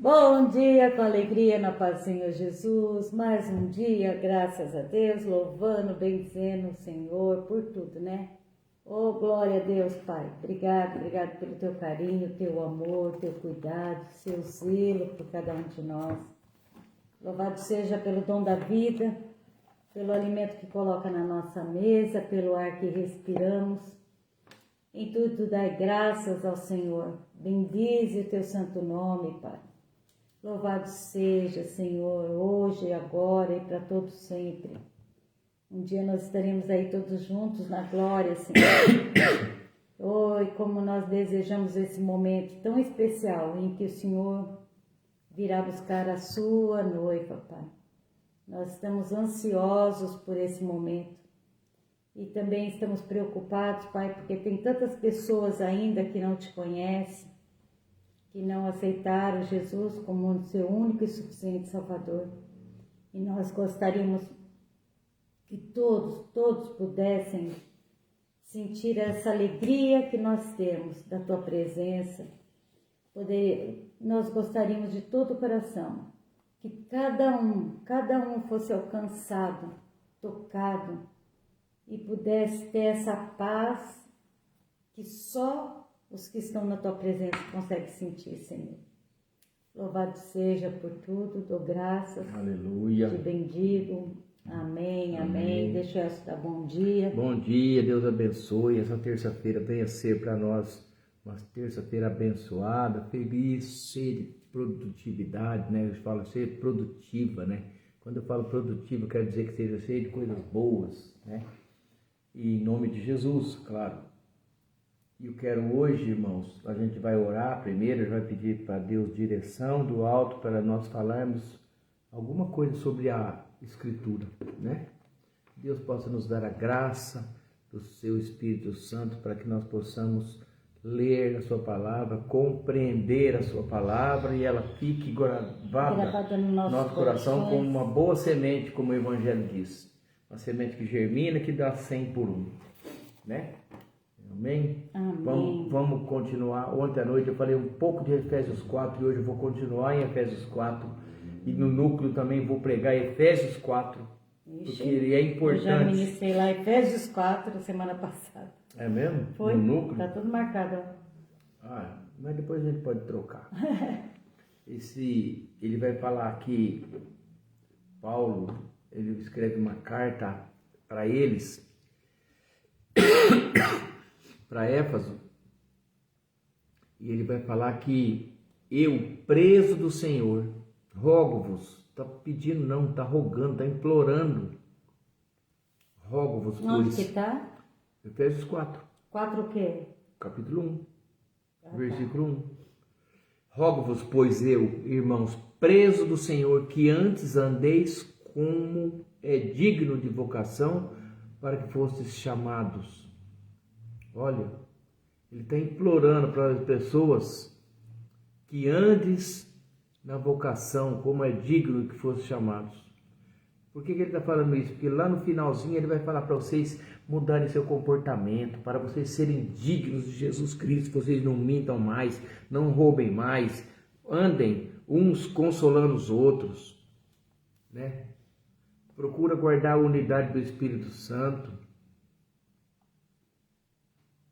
Bom dia, com alegria na paz do Senhor Jesus. Mais um dia, graças a Deus, louvando, bendizendo o Senhor por tudo, né? Oh, glória a Deus, Pai. Obrigado pelo teu carinho, teu amor, teu cuidado, seu zelo por cada um de nós. Louvado seja pelo dom da vida, pelo alimento que coloca na nossa mesa, pelo ar que respiramos. Em tudo dai graças ao Senhor. Bendize o teu santo nome, Pai. Louvado seja, Senhor, hoje e agora e para todos sempre. Um dia nós estaremos aí todos juntos na glória, Senhor. Oh, e como nós desejamos esse momento tão especial em que o Senhor virá buscar a sua noiva, Pai. Nós estamos ansiosos por esse momento. E também estamos preocupados, Pai, porque tem tantas pessoas ainda que não te conhecem, que não aceitaram Jesus como seu único e suficiente Salvador. E nós gostaríamos que todos pudessem sentir essa alegria que nós temos da Tua presença. Nós gostaríamos de todo o coração que cada um fosse alcançado, tocado e pudesse ter essa paz que só os que estão na Tua presença conseguem sentir, Senhor. Louvado seja por tudo, dou graças. Aleluia. Te bendigo. Amém, amém. Deixa eu dar bom dia. Bom dia, Deus abençoe. Essa terça-feira venha ser para nós uma terça-feira abençoada, feliz, cheia de produtividade, né? Eu falo ser produtiva, né? Quando eu falo produtiva, eu quero dizer que seja cheia de coisas boas, né? E em nome de Jesus, claro. E eu quero hoje, irmãos, a gente vai orar primeiro, a gente vai pedir para Deus direção do alto para nós falarmos alguma coisa sobre a Escritura, né? Deus possa nos dar a graça do seu Espírito Santo para que nós possamos ler a sua palavra, compreender a sua palavra e ela fique gravada no nosso coração como uma boa semente, como o Evangelho diz. Uma semente que germina, que dá 100 por 1, né? Amém? Amém. Vamos continuar. Ontem à noite eu falei um pouco de Efésios 4 e hoje eu vou continuar em Efésios 4. E no núcleo também vou pregar Efésios 4, porque ele é importante. Eu já ministrei lá Efésios 4 semana passada. É mesmo? Foi? No núcleo? Tá tudo marcado. Mas depois a gente pode trocar. Ele vai falar que Paulo, ele escreve uma carta para eles, para Éfeso, e ele vai falar que eu, preso do Senhor, rogo-vos, está pedindo não, está rogando, está implorando, rogo-vos, pois... Onde que está? Efésios 4. 4 o quê? Capítulo 1, versículo 1. Rogo-vos, pois eu, irmãos, preso do Senhor, que antes andeis como é digno de vocação, para que fostes chamados. Olha, ele está implorando para as pessoas que andes na vocação, como é digno que fossem chamados. Por que ele está falando isso? Porque lá no finalzinho ele vai falar para vocês mudarem seu comportamento, para vocês serem dignos de Jesus Cristo, vocês não mintam mais, não roubem mais, andem uns consolando os outros, né? Procura guardar a unidade do Espírito Santo,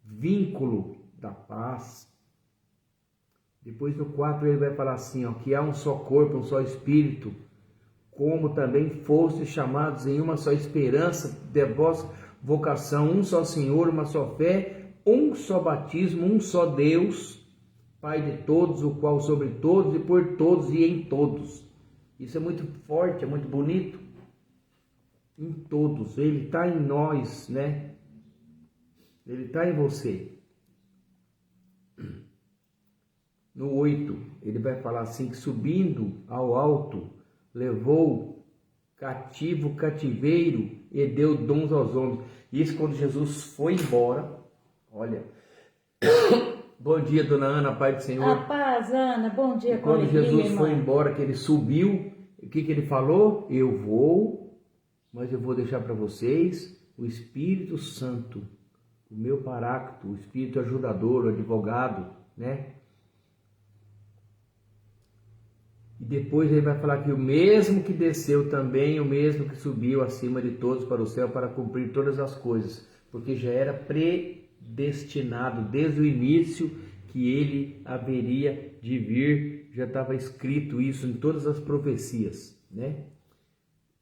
vínculo da paz. Depois no 4 ele vai falar assim, ó, que há um só corpo, um só Espírito, como também fostes chamados em uma só esperança de vossa vocação, um só Senhor, uma só fé, um só batismo, um só Deus, Pai de todos, o qual sobre todos e por todos e em todos. Isso é muito forte, é muito bonito. Em todos, ele está em nós, né? Ele está em você. No 8, ele vai falar assim, que subindo ao alto, levou cativo o cativeiro e deu dons aos homens. Isso quando Jesus foi embora, olha. Bom dia, dona Ana, Pai do Senhor. A paz, Ana, bom dia. E quando Jesus foi embora, que ele subiu, o que ele falou? Eu vou, mas eu vou deixar para vocês o Espírito Santo, o meu paráclito, o Espírito ajudador, o advogado, né? E depois ele vai falar que o mesmo que desceu também, o mesmo que subiu acima de todos para o céu para cumprir todas as coisas, porque já era predestinado desde o início que ele haveria de vir, já estava escrito isso em todas as profecias, né?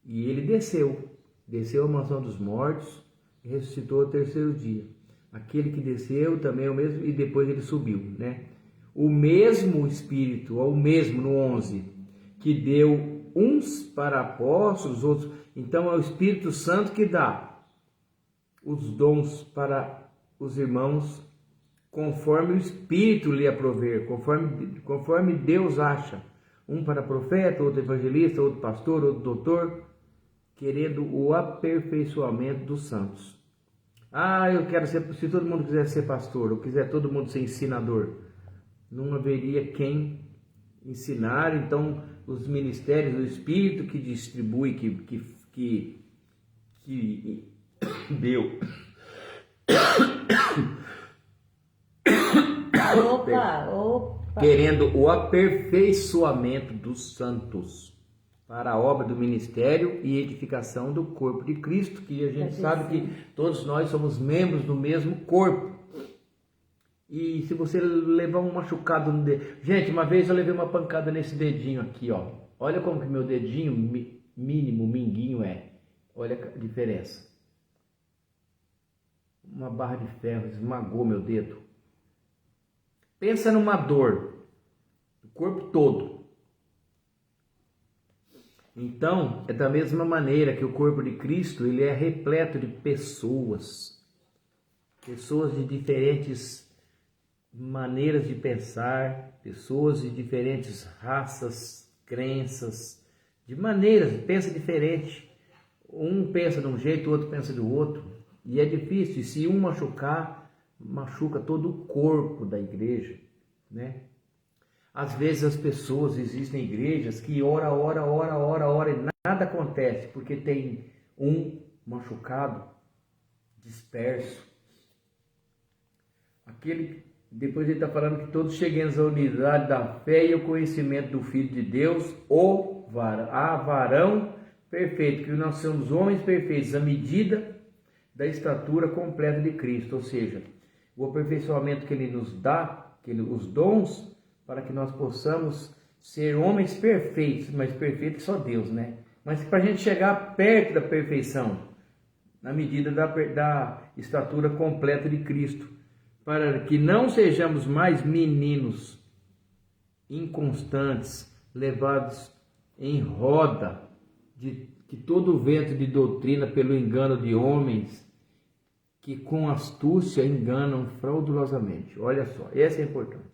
E ele desceu à mansão dos mortos e ressuscitou ao terceiro dia. Aquele que desceu também é o mesmo, e depois ele subiu, né? O mesmo Espírito, ou o mesmo no 11, que deu uns para apóstolos, outros. Então é o Espírito Santo que dá os dons para os irmãos, conforme o Espírito lhe aprover, conforme Deus acha. Um para profeta, outro evangelista, outro pastor, outro doutor, querendo o aperfeiçoamento dos santos. Ah, eu quero ser, se todo mundo quiser ser pastor, ou quiser todo mundo ser ensinador, não haveria quem ensinar. Então os ministérios do Espírito que distribui, que deu. Opa. Querendo o aperfeiçoamento dos santos para a obra do ministério e edificação do corpo de Cristo, que a gente sabe que todos nós somos membros do mesmo corpo. E se você levar um machucado no dedo... Gente, uma vez eu levei uma pancada nesse dedinho aqui, ó. Olha como que meu dedinho mínimo, minguinho é. Olha a diferença. Uma barra de ferro esmagou meu dedo. Pensa numa dor do corpo todo. Então, é da mesma maneira que o corpo de Cristo, ele é repleto de pessoas de diferentes maneiras de pensar, pessoas de diferentes raças, crenças, de maneiras, pensa diferente. Um pensa de um jeito, o outro pensa do outro, e é difícil. E se um machucar, machuca todo o corpo da igreja, né? Às vezes as pessoas, existem igrejas que ora e nada acontece, porque tem um machucado, disperso. Depois ele está falando que todos cheguemos à unidade da fé e ao conhecimento do Filho de Deus, a varão perfeito, que nós somos homens perfeitos, à medida da estatura completa de Cristo, ou seja, o aperfeiçoamento que ele nos dá, os dons, para que nós possamos ser homens perfeitos, mas perfeitos só Deus, né? Mas para a gente chegar perto da perfeição, na medida da estatura completa de Cristo, para que não sejamos mais meninos inconstantes, levados em roda que todo o vento de doutrina pelo engano de homens que com astúcia enganam fraudulosamente. Olha só, essa é importante.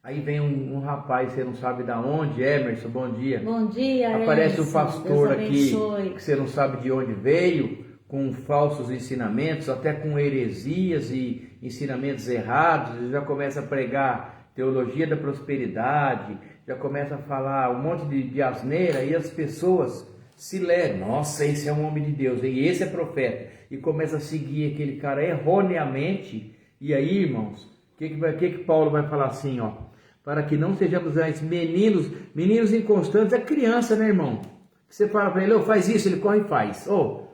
Aí vem um rapaz, você não sabe de onde, Emerson, bom dia. Bom dia, Aparece Emerson, um pastor aqui, que você não sabe de onde veio, com falsos ensinamentos, até com heresias e ensinamentos errados. Ele já começa a pregar teologia da prosperidade, já começa a falar um monte de asneira, e as pessoas se leem. Nossa, esse é um homem de Deus, e esse é profeta. E começa a seguir aquele cara erroneamente. E aí, irmãos, o que Paulo vai falar assim, ó? Para que não sejamos mais meninos inconstantes. É criança, né, irmão? Você fala para ele, faz isso, ele corre e faz.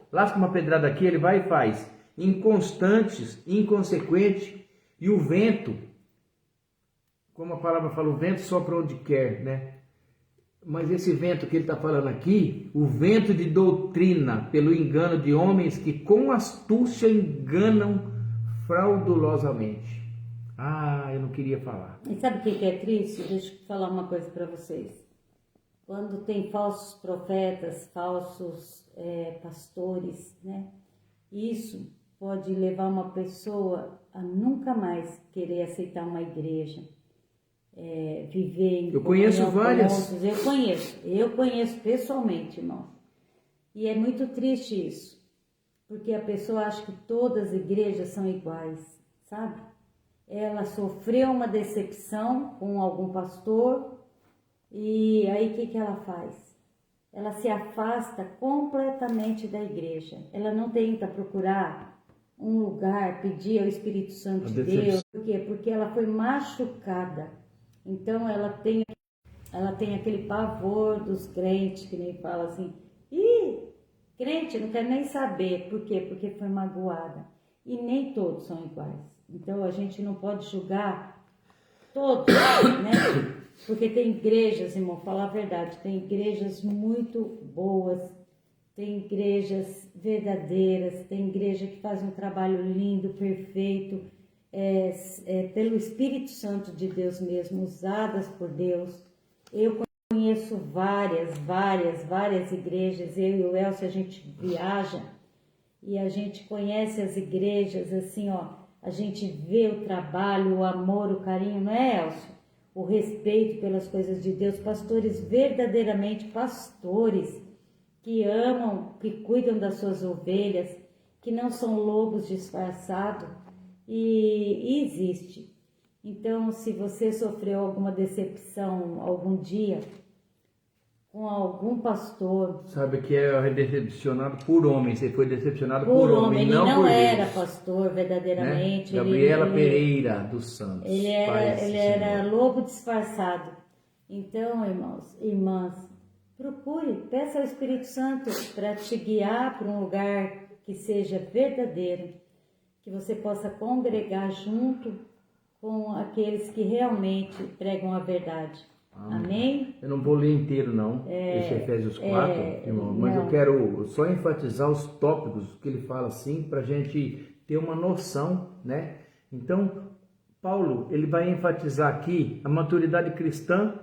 Lasca uma pedrada aqui, ele vai e faz. Inconstantes, inconsequentes. E o vento, como a palavra fala, o vento sopra onde quer, né? Mas esse vento que ele está falando aqui, o vento de doutrina, pelo engano de homens que com astúcia enganam fraudulosamente. Eu não queria falar. E sabe o que é triste? Deixa eu falar uma coisa para vocês. Quando tem falsos profetas, falsos pastores, né? Isso pode levar uma pessoa a nunca mais querer aceitar uma igreja, viver em... Eu conheço várias. Eu conheço pessoalmente, irmão. E é muito triste isso, porque a pessoa acha que todas as igrejas são iguais, sabe? Ela sofreu uma decepção com algum pastor e aí o que ela faz? Ela se afasta completamente da igreja. Ela não tenta procurar um lugar, pedir ao Espírito Santo de Deus. Por quê? Porque ela foi machucada. Então ela tem ela tem aquele pavor dos crentes, que nem fala assim, ih, crente, não quer nem saber. Por quê? Porque foi magoada. E nem todos são iguais. Então a gente não pode julgar todos, né? Porque tem igrejas, irmão, falar a verdade, tem igrejas muito boas, tem igrejas verdadeiras, tem igreja que faz um trabalho lindo, perfeito, pelo Espírito Santo de Deus mesmo, usadas por Deus. Eu conheço várias igrejas, eu e o Elcio, a gente viaja e a gente conhece as igrejas, assim, ó, a gente vê o trabalho, o amor, o carinho, não é, Elcio? O respeito pelas coisas de Deus, pastores verdadeiramente pastores, que amam, que cuidam das suas ovelhas, que não são lobos disfarçados, e existe. Então, se você sofreu alguma decepção algum dia com algum pastor... Sabe que é decepcionado por homem, você foi decepcionado por homem, ele não por era Deus, pastor verdadeiramente. né? Gabriela Pereira dos Santos. Ele era lobo disfarçado. Então, irmãos, irmãs, procure, peça ao Espírito Santo para te guiar para um lugar que seja verdadeiro, que você possa congregar junto com aqueles que realmente pregam a verdade. Amém? Eu não vou ler inteiro não, esse Efésios 4, irmão, mas eu quero só enfatizar os tópicos que ele fala assim, para a gente ter uma noção, né? Então, Paulo, ele vai enfatizar aqui a maturidade cristã,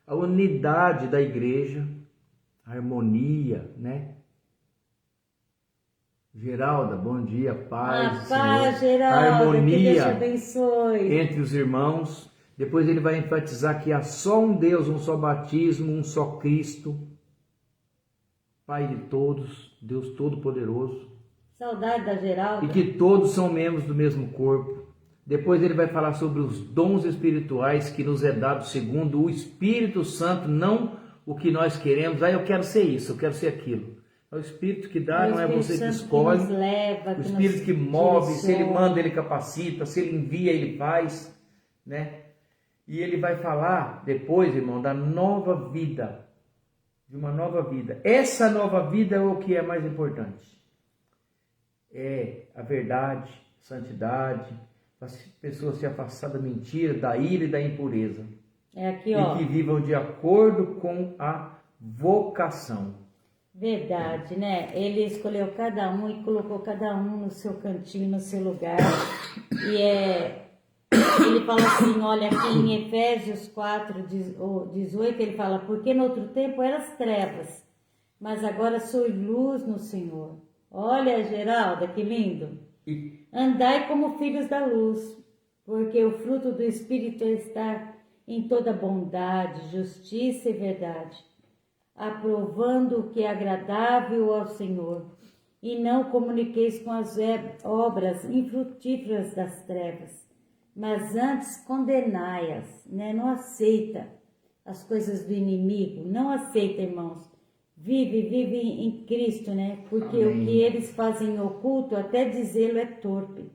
a unidade da igreja, a harmonia, né? Geralda, bom dia, paz, paz, Geralda, harmonia, que Deus te abençoe. Entre os irmãos. Depois ele vai enfatizar que há só um Deus, um só batismo, um só Cristo, Pai de todos, Deus Todo-Poderoso. Saudade da Geralda. E que todos são membros do mesmo corpo. Depois ele vai falar sobre os dons espirituais que nos é dado segundo o Espírito Santo, não o que nós queremos. Eu quero ser isso, eu quero ser aquilo. É o Espírito que dá, não é você que escolhe. Que nos leva, o Espírito que move, se ele manda, ele capacita, se ele envia, ele faz, né? E ele vai falar depois, irmão, da nova vida, de uma nova vida. Essa nova vida é o que é mais importante. É a verdade, santidade, as pessoas se afastar da mentira, da ira e da impureza. Aqui, ó. E que vivam de acordo com a vocação. Verdade, né? Ele escolheu cada um e colocou cada um no seu cantinho, no seu lugar. E ele fala assim, olha, aqui em Efésios 4, 18, ele fala, porque no outro tempo eras trevas, mas agora sois luz no Senhor. Olha, Geralda, que lindo. Andai como filhos da luz, porque o fruto do Espírito está em toda bondade, justiça e verdade, aprovando o que é agradável ao Senhor, e não comuniqueis com as obras infrutíferas das trevas, mas antes condenai-as, né? Não aceita as coisas do inimigo, não aceita, irmãos. Vive em Cristo, né? Porque Amém. O que eles fazem em oculto, até dizê-lo é torpe.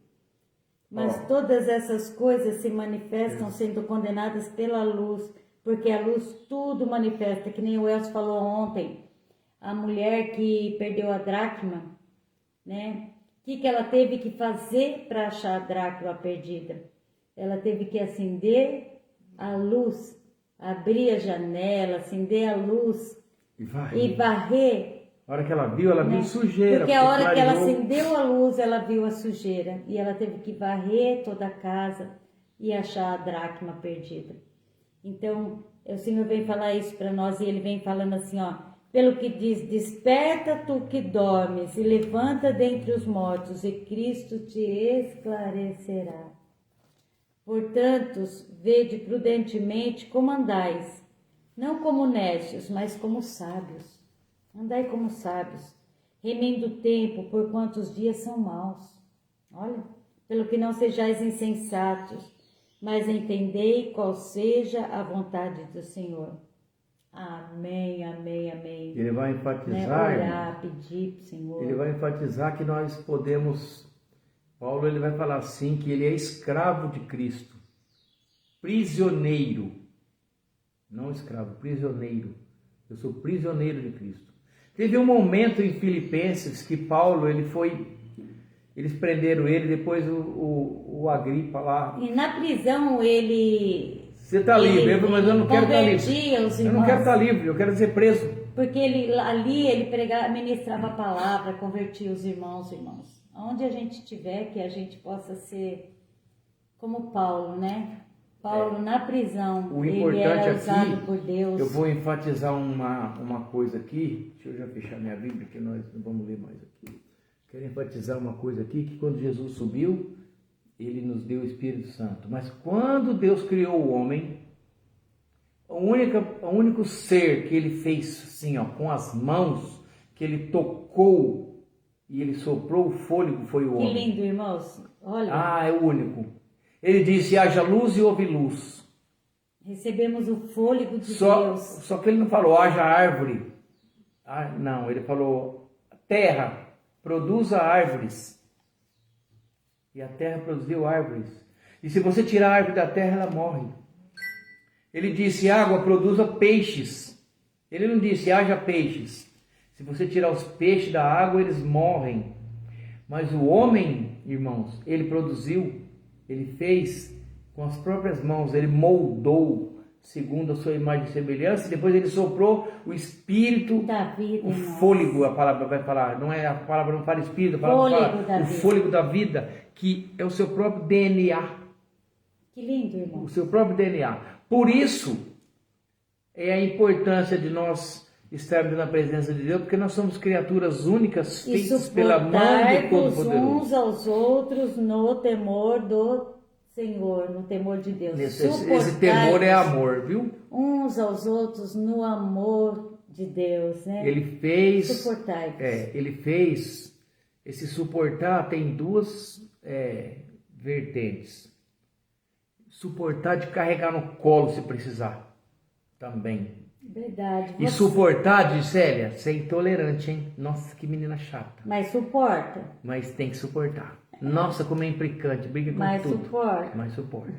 Mas todas essas coisas se manifestam sendo condenadas pela luz, porque a luz tudo manifesta, que nem o Elcio falou ontem, a mulher que perdeu a dracma, né? O que ela teve que fazer para achar a dracma perdida? Ela teve que acender a luz, abrir a janela, acender a luz e varrer. A hora que ela viu, viu sujeira. Porque a hora que ela acendeu a luz, ela viu a sujeira. E ela teve que varrer toda a casa e achar a dracma perdida. Então, o Senhor vem falar isso para nós e Ele vem falando assim, ó. Pelo que diz, desperta tu que dormes e levanta dentre os mortos e Cristo te esclarecerá. Portanto, vede prudentemente como andais, não como necios, mas como sábios. Andai como sábios, remendo o tempo, porquanto os dias são maus. Olha, pelo que não sejais insensatos, mas entendei qual seja a vontade do Senhor. Amém, amém, amém. Ele vai enfatizar, orar, pedir para o Senhor. Ele vai enfatizar que nós podemos... Paulo ele vai falar assim, que ele é escravo de Cristo, prisioneiro, não escravo, prisioneiro. Eu sou prisioneiro de Cristo. Teve um momento em Filipenses que Paulo, eles prenderam ele, depois o Agripa lá. E na prisão ele... Você está livre, mas eu não quero estar livre. Convertia os Eu não irmãos. quero estar livre, eu quero ser preso. Porque ali ele pregava, ministrava a palavra, convertia os irmãos. Onde a gente estiver, que a gente possa ser como Paulo, né? Paulo na prisão, O ele importante era usado aqui, por Deus. eu vou enfatizar uma coisa aqui. Deixa eu já fechar minha Bíblia, que nós não vamos ler mais aqui. Quero enfatizar uma coisa aqui, que quando Jesus subiu, ele nos deu o Espírito Santo. Mas quando Deus criou o homem, o único ser que ele fez assim, ó, com as mãos, que ele tocou e ele soprou o fôlego, foi o homem. Que lindo, irmãos. Olha. Ah, é o único. Ele disse, haja luz e houve luz. Recebemos o fôlego de Deus. Só que ele não falou, haja árvore. Ah, não, ele falou, terra, produza árvores. E a terra produziu árvores. E se você tirar a árvore da terra, ela morre. Ele disse, água, produza peixes. Ele não disse, haja peixes. Se você tirar os peixes da água, eles morrem. Mas o homem, irmãos, ele produziu, ele fez com as próprias mãos, ele moldou segundo a sua imagem e semelhança, e depois ele soprou o espírito da vida, o fôlego, a palavra vai falar, não é, a palavra não fala espírito, a palavra fala o fôlego da vida, que é o seu próprio DNA. Que lindo, irmão. O seu próprio DNA. Por isso é a importância de nós estarmos na presença de Deus, porque nós somos criaturas únicas, feitas pela mão do Todo-Poderoso. Uns aos outros no temor do Senhor, no temor de Deus. Esse temor é amor, viu? Uns aos outros no amor de Deus, né? Ele fez... Suportai-vos. Ele fez... Esse suportar tem duas vertentes. Suportar de carregar no colo se precisar. Também. Verdade. E suportar, de Célia, ser intolerante, hein? Nossa, que menina chata. Mas suporta. Mas tem que suportar. Nossa, como é implicante, briga com mas tudo. Suporta. Mas suporta.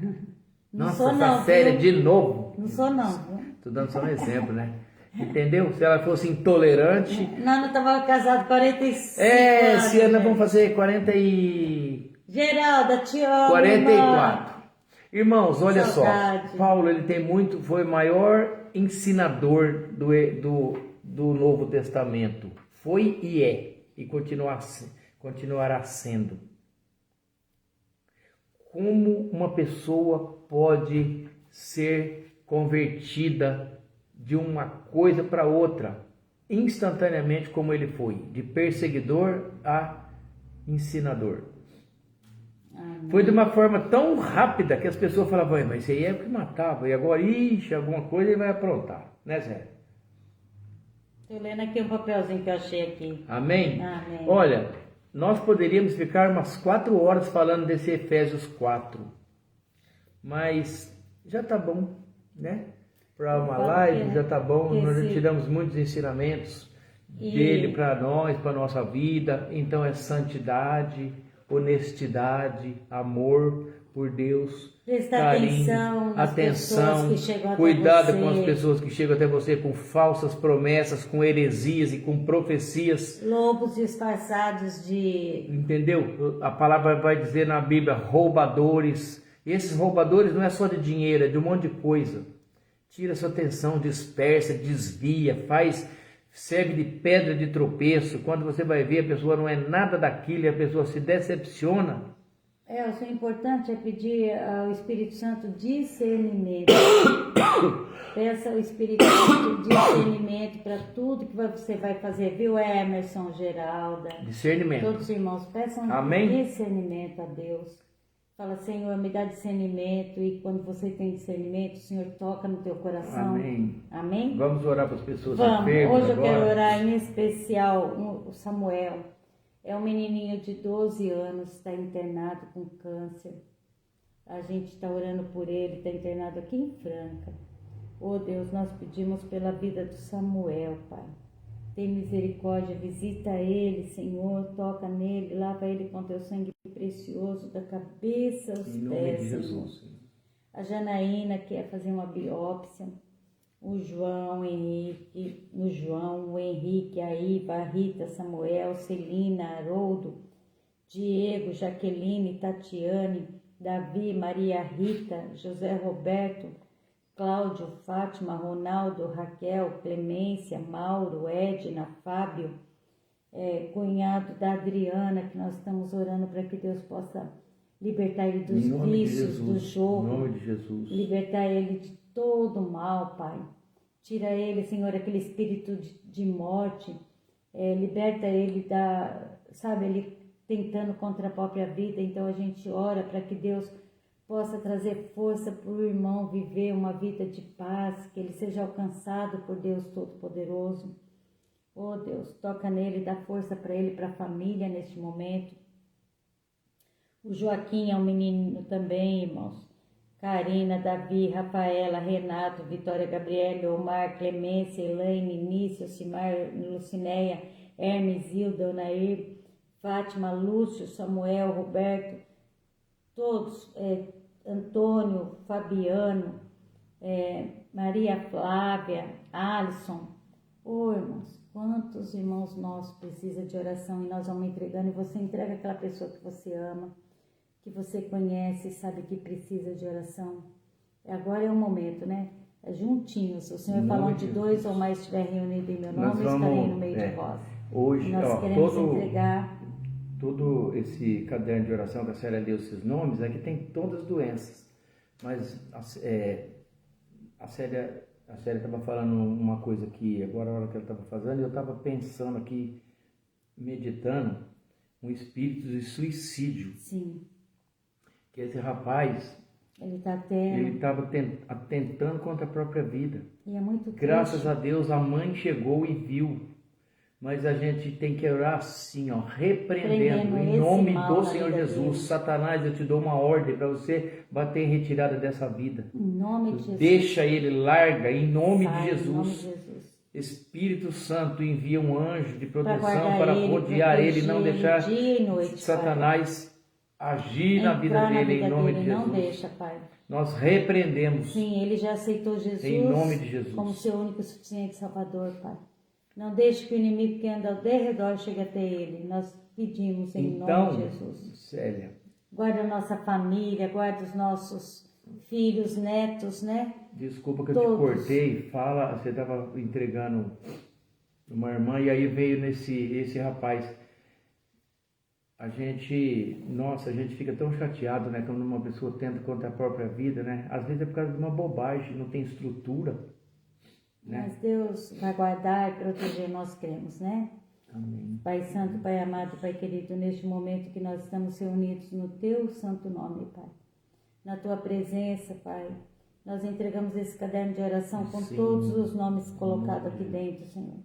Não Nossa, sou essa não, Célia viu? de novo. Não sou não. Viu? Tô dando só um exemplo, né? Entendeu? Se ela fosse intolerante... Nós não estávamos casados 45 anos. Esse ano nós vamos fazer 40 e... Geralda, te amo, 44. Irmãos, olha Saudade. só. Paulo, ele tem muito... Foi o maior ensinador do Novo Testamento. Foi e é. E continuará sendo. Como uma pessoa pode ser convertida de uma coisa para outra, instantaneamente como ele foi, de perseguidor a ensinador. Amém. Foi de uma forma tão rápida que as pessoas falavam, mas isso aí é o que matava, e agora, ixi, alguma coisa ele vai aprontar, né, Zé? Estou lendo aqui um papelzinho que eu achei aqui. Amém? Amém. Olha, nós poderíamos ficar umas 4 horas falando desse Efésios 4, mas já tá bom, né? Para uma live já tá bom, nós já tiramos muitos ensinamentos dele para nós, para nossa vida. Então é santidade, honestidade, amor por Deus, prestar carinho, atenção, cuidado com as pessoas que chegam até você com falsas promessas, com heresias e com profecias. Lobos disfarçados de... Entendeu? A palavra vai dizer na Bíblia, roubadores. E esses roubadores não é só de dinheiro, é de um monte de coisa. Tira sua atenção, dispersa, desvia, serve de pedra de tropeço. Quando você vai ver, a pessoa não é nada daquilo e a pessoa se decepciona. O importante é pedir ao Espírito Santo discernimento. Peça ao Espírito Santo discernimento para tudo que você vai fazer, viu, Emerson, Geralda? Discernimento. Todos os irmãos, peçam Amém? Discernimento a Deus. Fala, Senhor, me dá discernimento, e quando você tem discernimento, o Senhor toca no teu coração. Amém. Amém? Vamos orar para as pessoas enfermas agora. Hoje eu quero orar em especial o Samuel. É um menininho de 12 anos, está internado com câncer. A gente está orando por ele, está internado aqui em Franca. Oh Deus, nós pedimos pela vida do Samuel, Pai. Tem misericórdia, visita ele, Senhor, toca nele, lava ele com teu sangue precioso, da cabeça aos pés, Senhor. A Janaína quer fazer uma biópsia. o João, o Henrique, a Iva, a Rita, Samuel, Celina, Haroldo, Diego, Jaqueline, Tatiane, Davi, Maria Rita, José Roberto, Cláudio, Fátima, Ronaldo, Raquel, Clemência, Mauro, Edna, Fábio, cunhado da Adriana, que nós estamos orando para que Deus possa libertar ele dos vícios, do jogo, em nome de Jesus. Libertar ele de todo mal, Pai. Tira ele, Senhor, aquele espírito de morte, liberta ele ele tentando contra a própria vida. Então a gente ora para que Deus possa trazer força para o irmão viver uma vida de paz, que ele seja alcançado por Deus Todo-Poderoso. Oh Deus, toca nele, dá força para ele, para a família neste momento. O Joaquim é um menino também, irmãos. Karina, Davi, Rafaela, Renato, Vitória, Gabriele, Omar, Clemência, Elaine, Nício, Simar, Lucinéia, Hermes, Hilda, Onair, Fátima, Lúcio, Samuel, Roberto, todos, Antônio, Fabiano, Maria Flávia, Alisson. Oh, irmãos, quantos irmãos nossos precisam de oração e nós vamos entregando, e você entrega aquela pessoa que você ama, que você conhece e sabe que precisa de oração. Agora é o momento, né? Juntinhos. O Senhor falou onde dois ou mais estiver reunido em meu nome, eu estarei no meio de vós. Hoje, nós queremos entregar todo esse caderno de oração que a Célia leu esses nomes, aqui tem todas as doenças. Mas a Célia estava falando uma coisa aqui, agora a hora que ela estava fazendo, eu estava pensando aqui, meditando, um espírito de suicídio. Sim. Que esse rapaz, ele estava atentando contra a própria vida. E é muito triste. Graças a Deus a mãe chegou e viu. Mas a gente tem que orar assim, ó, repreendendo em nome do Senhor Jesus. Satanás, eu te dou uma ordem para você bater em retirada dessa vida. Em nome de Jesus. Deixa ele, larga, em nome de Jesus. Em nome de Jesus. Espírito Santo envia um anjo de proteção para rodear ele e não deixar Satanás agir na vida dele, em nome de Jesus. Não deixa, Pai. Nós repreendemos. Sim, ele já aceitou Jesus em nome de Jesus como seu único e suficiente Salvador, Pai. Não deixe que o inimigo que anda ao derredor chegue até ele. Nós pedimos em nome de Jesus. Célia, guarda a nossa família, guarda os nossos filhos, netos, né? Desculpa que eu te cortei. Fala, você estava entregando uma irmã e aí veio esse rapaz. A gente fica tão chateado, né? Quando uma pessoa tenta contra a própria vida, né? Às vezes é por causa de uma bobagem, não tem estrutura, né? Mas Deus vai guardar e proteger, nós cremos, né? Amém. Pai Santo, Pai amado, Pai querido, neste momento que nós estamos reunidos no Teu santo nome, Pai. Na Tua presença, Pai, nós entregamos esse caderno de oração com todos os nomes colocados aqui dentro, Senhor.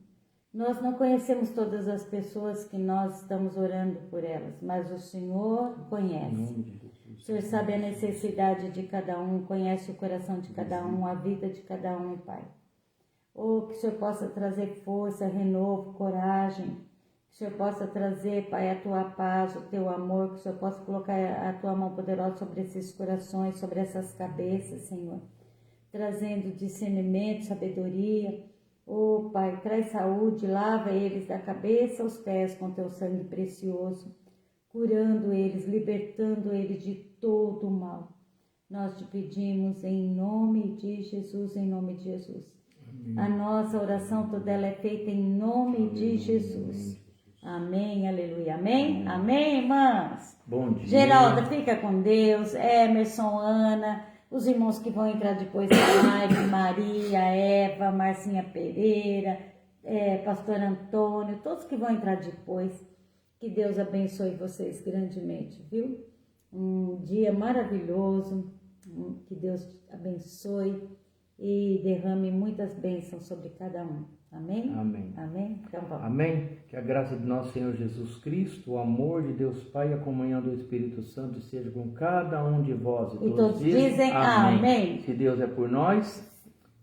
Nós não conhecemos todas as pessoas que nós estamos orando por elas, mas o Senhor conhece. O Senhor sabe a necessidade de cada um, conhece o coração de cada um, a vida de cada um, Pai. Oh, que o Senhor possa trazer força, renovo, coragem. Que o Senhor possa trazer, Pai, a Tua paz, o Teu amor. Que o Senhor possa colocar a Tua mão poderosa sobre esses corações, sobre essas cabeças, Senhor. Trazendo discernimento, sabedoria. Oh, Pai, traz saúde, lava eles da cabeça aos pés com Teu sangue precioso. Curando eles, libertando eles de todo o mal. Nós te pedimos em nome de Jesus, em nome de Jesus. A nossa oração toda ela é feita em nome de Jesus. Amém, aleluia. Amém? Amém, irmãs? Bom dia. Geralda, fica com Deus. Emerson, Ana, os irmãos que vão entrar depois da live, Maria, Eva, Marcinha Pereira, Pastor Antônio, todos que vão entrar depois. Que Deus abençoe vocês grandemente, viu? Um dia maravilhoso. Que Deus abençoe e derrame muitas bênçãos sobre cada um. Amém? Amém. Amém? Então vamos. Amém. Que a graça de nosso Senhor Jesus Cristo, o amor de Deus Pai e a comunhão do Espírito Santo seja com cada um de vós. E todos dizem amém. Se Deus é por nós,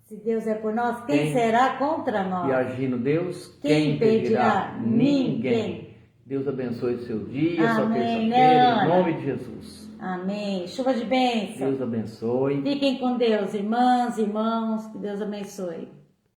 se Deus é por nós, quem será contra nós? E agindo Deus, quem impedirá? Ninguém. Deus abençoe o seu dia, sua Amém, terça-feira, Ana. em nome de Jesus. Amém. Chuva de bênção. Deus abençoe. Fiquem com Deus, irmãs, irmãos. Que Deus abençoe.